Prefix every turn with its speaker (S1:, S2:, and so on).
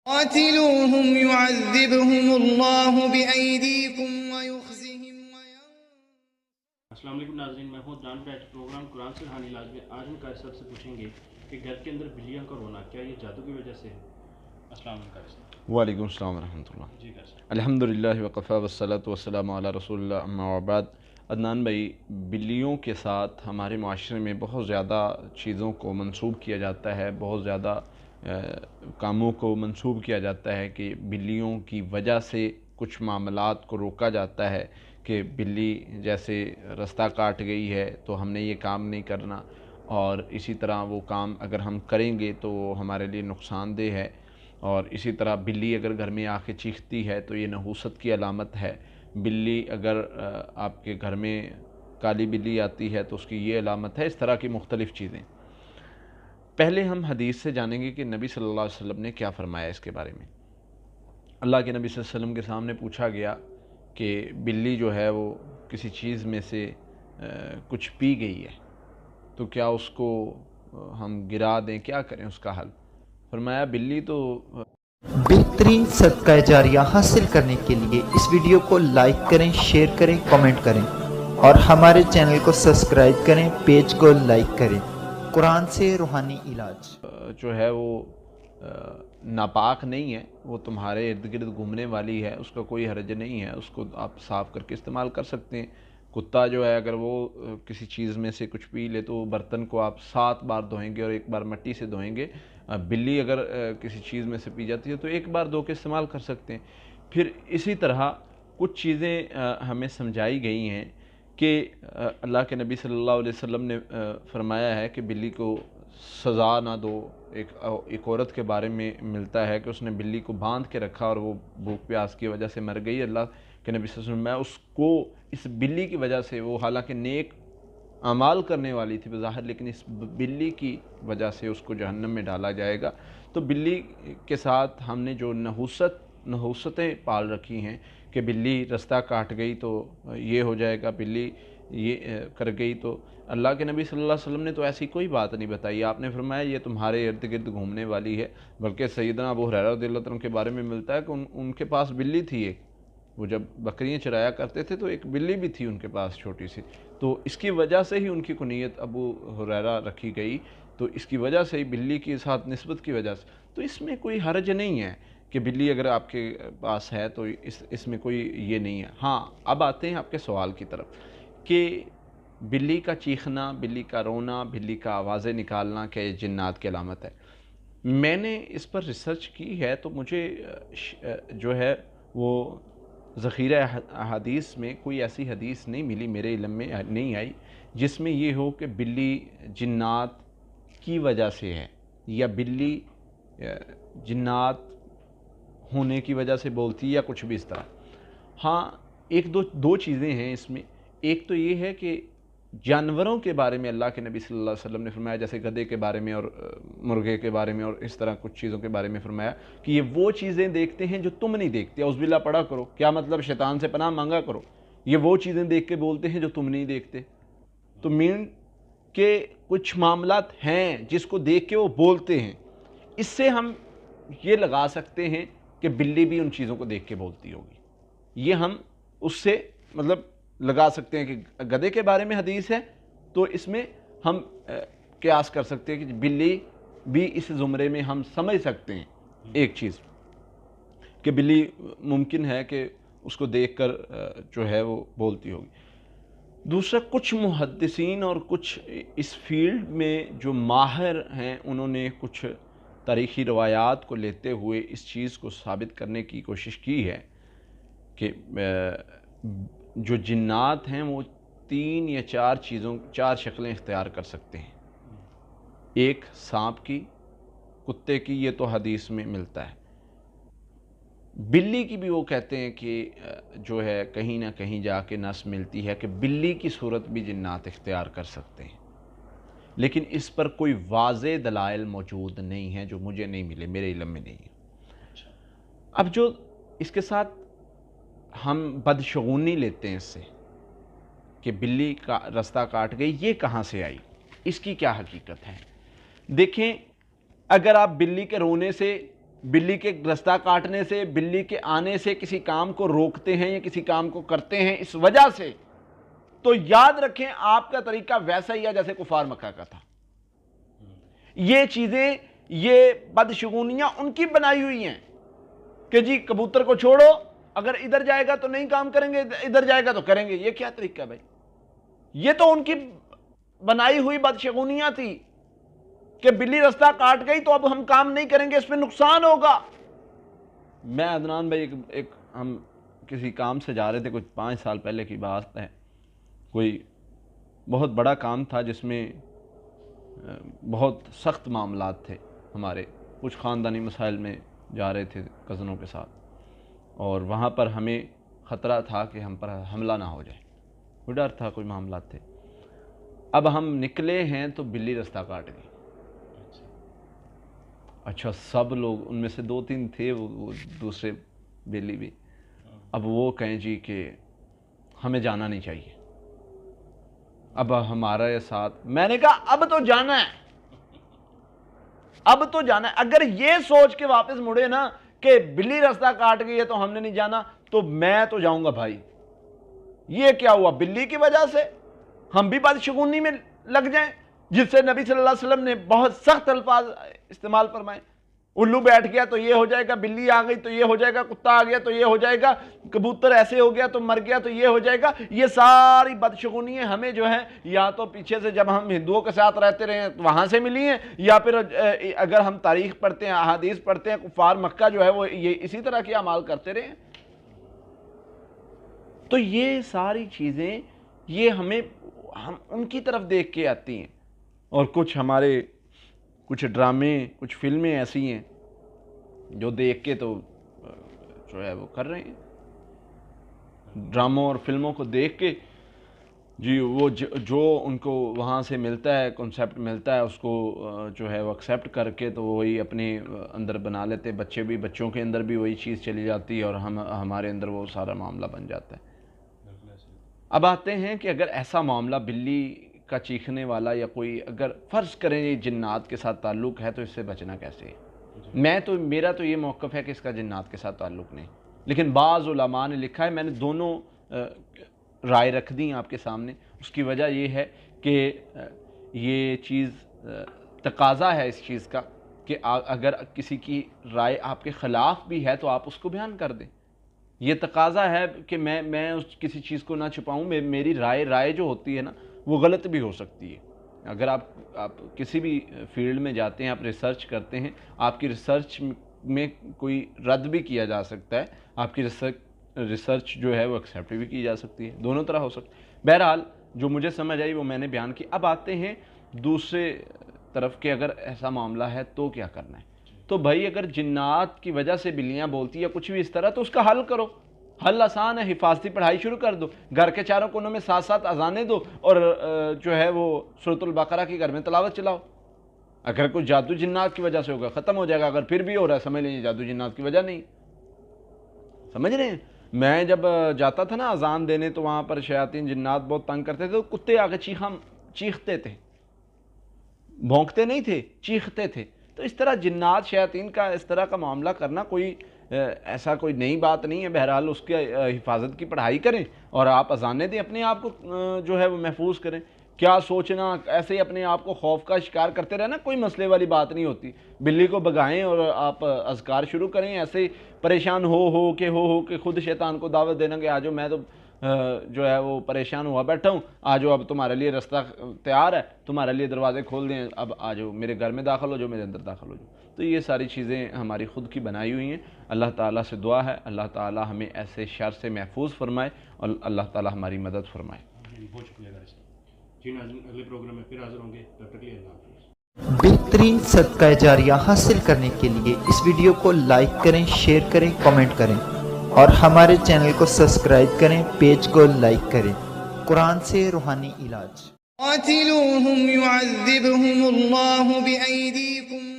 S1: قاتلوهم يعذبهم الله بأيديكم ويخزهم
S2: السلام علیکم ناظرین، میں ہوں عدنان بیٹھ پروگرام قرآن سے روحانی علاج میں آج ہم قاری صاحب سے پوچھیں گے کہ گھر کے اندر بلیاں کا رونا کیا یہ جادو کی وجہ سے ہے؟ السلام علیکم قاری صاحب۔
S3: وعلیکم السلام ورحمۃ اللہ۔
S2: جی قاری صاحب۔
S3: الحمدللہ وقفا والصلاۃ والسلام علی رسول اللہ اما بعد۔ عدنان بھائی، بلیوں کے ساتھ ہمارے معاشرے میں بہت زیادہ چیزوں کو منسوب کیا جاتا ہے، بہت زیادہ کاموں کو منسوب کیا جاتا ہے کہ بلیوں کی وجہ سے کچھ معاملات کو روکا جاتا ہے کہ بلی جیسے رستہ کاٹ گئی ہے تو ہم نے یہ کام نہیں کرنا، اور اسی طرح وہ کام اگر ہم کریں گے تو وہ ہمارے لیے نقصان دہ ہے، اور اسی طرح بلی اگر گھر میں آ کے چیختی ہے تو یہ نحوست کی علامت ہے، بلی اگر آپ کے گھر میں کالی بلی آتی ہے تو اس کی یہ علامت ہے، اس طرح کی مختلف چیزیں۔ پہلے ہم حدیث سے جانیں گے کہ نبی صلی اللہ علیہ وسلم نے کیا فرمایا اس کے بارے میں۔ اللہ کے نبی صلی اللہ علیہ وسلم کے سامنے پوچھا گیا کہ بلی جو ہے وہ کسی چیز میں سے کچھ پی گئی ہے تو کیا اس کو ہم گرا دیں، کیا کریں اس کا حل؟ فرمایا بلی تو
S4: بہترین صدقہ جاریہ حاصل کرنے کے لیے اس ویڈیو کو لائک کریں، شیئر کریں، کمنٹ کریں اور ہمارے چینل کو سبسکرائب کریں، پیج کو لائک کریں۔ قرآن سے روحانی علاج
S3: جو ہے وہ ناپاک نہیں ہے، وہ تمہارے ارد گرد گھومنے والی ہے، اس کا کوئی حرج نہیں ہے، اس کو آپ صاف کر کے استعمال کر سکتے ہیں۔ کتا جو ہے اگر وہ کسی چیز میں سے کچھ پی لے تو برتن کو آپ 7 بار دھوئیں گے اور 1 بار مٹی سے دھوئیں گے۔ بلی اگر کسی چیز میں سے پی جاتی ہے تو 1 بار دھو کے استعمال کر سکتے ہیں۔ پھر اسی طرح کچھ چیزیں ہمیں سمجھائی گئی ہیں کہ اللہ کے نبی صلی اللہ علیہ وسلم نے فرمایا ہے کہ بلی کو سزا نہ دو۔ ایک عورت کے بارے میں ملتا ہے کہ اس نے بلی کو باندھ کے رکھا اور وہ بھوک پیاس کی وجہ سے مر گئی۔ اللہ کہ نبی صلی اللہ علیہ وسلم میں اس کو اس بلی کی وجہ سے، وہ حالانکہ نیک اعمال کرنے والی تھی بظاہر، لیکن اس بلی کی وجہ سے اس کو جہنم میں ڈالا جائے گا۔ تو بلی کے ساتھ ہم نے جو نحوستیں پال رکھی ہیں کہ بلی رستہ کاٹ گئی تو یہ ہو جائے گا، بلی یہ کر گئی تو اللہ کے نبی صلی اللہ علیہ وسلم نے تو ایسی کوئی بات نہیں بتائی۔ آپ نے فرمایا یہ تمہارے ارد گرد گھومنے والی ہے۔ بلکہ سیدنا ابو ہریرہ رضی اللہ عنہ کے بارے میں ملتا ہے کہ ان کے پاس بلی تھی ایک، وہ جب بکریاں چرایا کرتے تھے تو ایک بلی بھی تھی ان کے پاس چھوٹی سی، تو اس کی وجہ سے ہی ان کی کنیت ابو ہریرہ رکھی گئی، تو اس کی وجہ سے ہی بلی کے ساتھ نسبت کی وجہ سے، تو اس میں کوئی حرج نہیں ہے کہ بلی اگر آپ کے پاس ہے تو اس میں کوئی یہ نہیں ہے۔ ہاں، اب آتے ہیں آپ کے سوال کی طرف کہ بلی کا چیخنا، بلی کا رونا، بلی کا آوازیں نکالنا کیا یہ جنات کی علامت ہے؟ میں نے اس پر ریسرچ کی ہے تو مجھے جو ہے وہ ذخیرہ احادیث میں کوئی ایسی حدیث نہیں ملی، میرے علم میں نہیں آئی جس میں یہ ہو کہ بلی جنات کی وجہ سے ہے یا بلی جنات ہونے کی وجہ سے بولتی یا کچھ بھی اس طرح۔ ہاں، دو چیزیں ہیں اس میں۔ ایک تو یہ ہے کہ جانوروں کے بارے میں اللہ کے نبی صلی اللہ علیہ وسلم نے فرمایا، جیسے گدھے کے بارے میں اور مرغے کے بارے میں اور اس طرح کچھ چیزوں کے بارے میں فرمایا کہ یہ وہ چیزیں دیکھتے ہیں جو تم نہیں دیکھتے۔ اعوذ باللہ پڑھا کرو، کیا مطلب شیطان سے پناہ مانگا کرو۔ یہ وہ چیزیں دیکھ کے بولتے ہیں جو تم نہیں دیکھتے۔ تو مین کہ کچھ معاملات ہیں جس کو دیکھ کے وہ بولتے ہیں، اس سے ہم یہ لگا سکتے ہیں کہ بلی بھی ان چیزوں کو دیکھ کے بولتی ہوگی۔ یہ ہم اس سے مطلب لگا سکتے ہیں کہ گدھے کے بارے میں حدیث ہے تو اس میں ہم قیاس کر سکتے ہیں کہ بلی بھی اس زمرے میں ہم سمجھ سکتے ہیں۔ ایک چیز کہ بلی ممکن ہے کہ اس کو دیکھ کر جو ہے وہ بولتی ہوگی۔ دوسرا، کچھ محدثین اور کچھ اس فیلڈ میں جو ماہر ہیں انہوں نے کچھ تاریخی روایات کو لیتے ہوئے اس چیز کو ثابت کرنے کی کوشش کی ہے کہ جو جنات ہیں وہ 3 یا 4 شکلیں اختیار کر سکتے ہیں۔ ایک سانپ کی، کتے کی، یہ تو حدیث میں ملتا ہے۔ بلی کی بھی وہ کہتے ہیں کہ جو ہے کہیں نہ کہیں جا کے نص ملتی ہے کہ بلی کی صورت بھی جنات اختیار کر سکتے ہیں، لیکن اس پر کوئی واضح دلائل موجود نہیں ہیں، جو مجھے نہیں ملے، میرے علم میں نہیں ہے۔ اب جو اس کے ساتھ ہم بدشگونی لیتے ہیں اس سے کہ بلی کا رستہ کاٹ گئی، یہ کہاں سے آئی، اس کی کیا حقیقت ہے؟ دیکھیں، اگر آپ بلی کے رونے سے بلی کے رستہ کاٹنے سے، بلی کے آنے سے کسی کام کو روکتے ہیں یا کسی کام کو کرتے ہیں اس وجہ سے، تو یاد رکھیں آپ کا طریقہ ویسا ہی ہے جیسے کفار مکہ کا تھا۔ یہ چیزیں، یہ بدشگونیاں ان کی بنائی ہوئی ہیں کہ جی کبوتر کو چھوڑو، اگر ادھر جائے گا تو نہیں کام کریں گے، ادھر جائے گا تو کریں گے۔ یہ کیا طریقہ ہے بھائی؟ یہ تو ان کی بنائی ہوئی بدشگونیاں تھی کہ بلی رستہ کاٹ گئی تو اب ہم کام نہیں کریں گے، اس پہ نقصان ہوگا۔ میں عدنان بھائی ہم کسی کام سے جا رہے تھے، کچھ 5 سال پہلے کی بات ہے، کوئی بہت بڑا کام تھا جس میں بہت سخت معاملات تھے ہمارے، کچھ خاندانی مسائل میں جا رہے تھے کزنوں کے ساتھ، اور وہاں پر ہمیں خطرہ تھا کہ ہم پر حملہ نہ ہو جائے، کوئی ڈر تھا، کوئی معاملات تھے۔ اب ہم نکلے ہیں تو بلی رستہ کاٹ گئی۔ اچھا، سب لوگ، ان میں سے 2-3 تھے وہ دوسرے بیلی بھی، اب وہ کہیں جی کہ ہمیں جانا نہیں چاہیے، اب ہمارے ساتھ۔ میں نے کہا اب تو جانا ہے، اب تو جانا ہے۔ اگر یہ سوچ کے واپس مڑے نا کہ بلی رستہ کاٹ گئی ہے تو ہم نے نہیں جانا، تو میں تو جاؤں گا بھائی۔ یہ کیا ہوا؟ بلی کی وجہ سے ہم بھی بدشگونی میں لگ جائیں، جس سے نبی صلی اللہ علیہ وسلم نے بہت سخت الفاظ استعمال فرمائے۔ الو بیٹھ گیا تو یہ ہو جائے گا، بلی آ گئی تو یہ ہو جائے گا، کتا آ گیا تو یہ ہو جائے گا، کبوتر ایسے ہو گیا تو مر گیا تو یہ ہو جائے گا۔ یہ ساری بدشگونیاں ہمیں جو ہے یا تو پیچھے سے جب ہم ہندوؤں کے ساتھ رہتے رہے ہیں وہاں سے ملی ہیں، یا پھر اگر ہم تاریخ پڑھتے ہیں، احادیث پڑھتے ہیں، کفار مکہ جو ہے وہ یہ اسی طرح کے اعمال کرتے رہے ہیں۔ تو یہ ساری چیزیں یہ ہم ان کی طرف دیکھ کے آتی ہیں، اور کچھ ڈرامے، کچھ فلمیں ایسی ہیں جو دیکھ کے تو جو ہے وہ کر رہے ہیں، ڈراموں اور فلموں کو دیکھ کے جی وہ جو ان کو وہاں سے ملتا ہے، کنسیپٹ ملتا ہے، اس کو جو ہے وہ ایکسیپٹ کر کے تو وہی اپنے اندر بنا لیتے۔ بچوں کے اندر بھی وہی چیز چلی جاتی ہے، اور ہمارے اندر وہ سارا معاملہ بن جاتا ہے۔ اب آتے ہیں کہ اگر ایسا معاملہ بلی کا چیخنے والا یا کوئی، اگر فرض کریں یہ جنات کے ساتھ تعلق ہے تو اس سے بچنا کیسے ہے؟ میرا تو یہ موقف ہے کہ اس کا جنات کے ساتھ تعلق نہیں، لیکن بعض علماء نے لکھا ہے، میں نے دونوں رائے رکھ دی آپ کے سامنے۔ اس کی وجہ یہ ہے کہ یہ چیز تقاضا ہے اس چیز کا کہ اگر کسی کی رائے آپ کے خلاف بھی ہے تو آپ اس کو بیان کر دیں۔ یہ تقاضا ہے کہ میں کسی چیز کو نہ چھپاؤں۔ میری رائے جو ہوتی ہے نا وہ غلط بھی ہو سکتی ہے۔ اگر آپ کسی بھی فیلڈ میں جاتے ہیں، آپ ریسرچ کرتے ہیں، آپ کی ریسرچ میں کوئی رد بھی کیا جا سکتا ہے، آپ کی ریسرچ جو ہے وہ ایکسیپٹ بھی کی جا سکتی ہے، دونوں طرح ہو سکتا ہے۔ بہرحال جو مجھے سمجھ آئی وہ میں نے بیان کی۔ اب آتے ہیں دوسرے طرف کہ اگر ایسا معاملہ ہے تو کیا کرنا ہے۔ تو بھائی اگر جنات کی وجہ سے بلیاں بولتی یا کچھ بھی اس طرح، تو اس کا حل کرو۔ حل آسان ہے، حفاظتی پڑھائی شروع کر دو، گھر کے چاروں کونوں میں 7 اذانیں دو، اور جو ہے وہ سورۃ البقرہ کی گھر میں تلاوت چلاؤ۔ اگر کوئی جادو جنات کی وجہ سے ہوگا ختم ہو جائے گا، اگر پھر بھی ہو رہا ہے سمجھ لیجیے جادو جنات کی وجہ نہیں۔ سمجھ رہے ہیں؟ میں جب جاتا تھا نا اذان دینے تو وہاں پر شیاطین جنات بہت تنگ کرتے تھے، تو کتے آگے چیختے تھے، بھونکتے نہیں تھے، چیختے تھے۔ تو اس طرح جنات شیاطین کا اس طرح کا معاملہ کرنا کوئی ایسا کوئی نئی بات نہیں ہے۔ بہرحال اس کے حفاظت کی پڑھائی کریں اور آپ اذانیں دیں، اپنے آپ کو جو ہے وہ محفوظ کریں۔ کیا سوچنا، ایسے ہی اپنے آپ کو خوف کا شکار کرتے رہنا کوئی مسئلے والی بات نہیں ہوتی۔ بلی کو بگائیں اور آپ اذکار شروع کریں، ایسے ہی پریشان ہو کے خود شیطان کو دعوت دینا کہ آجو میں تو جو ہے وہ پریشان ہوا بیٹھا ہوں، آجو اب تمہارے لیے رستہ تیار ہے، تمہارے لیے دروازے کھول دیں، اب آجو میرے گھر میں داخل ہو جاؤ، میرے اندر داخل ہو جاؤ۔ تو یہ ساری چیزیں ہماری خود کی بنائی ہوئی ہیں۔ اللہ تعالیٰ سے دعا ہے اللہ تعالیٰ ہمیں ایسے شر سے محفوظ فرمائے اور اللہ تعالیٰ ہماری مدد فرمائے۔
S2: بہت شکریہ گائز۔ جی ناظرین، اگلے پروگرام میں پھر حاضر ہوں گے، تب تک کے لیے اللہ حافظ۔
S4: بہترین صدقہ جاریہ حاصل کرنے کے لیے اس ویڈیو کو لائک کریں، شیئر کریں، کمنٹ کریں اور ہمارے چینل کو سبسکرائب کریں، پیج کو لائک کریں۔ قرآن سے روحانی علاج۔
S1: قاتلوهم يعذبهم الله بأيديكم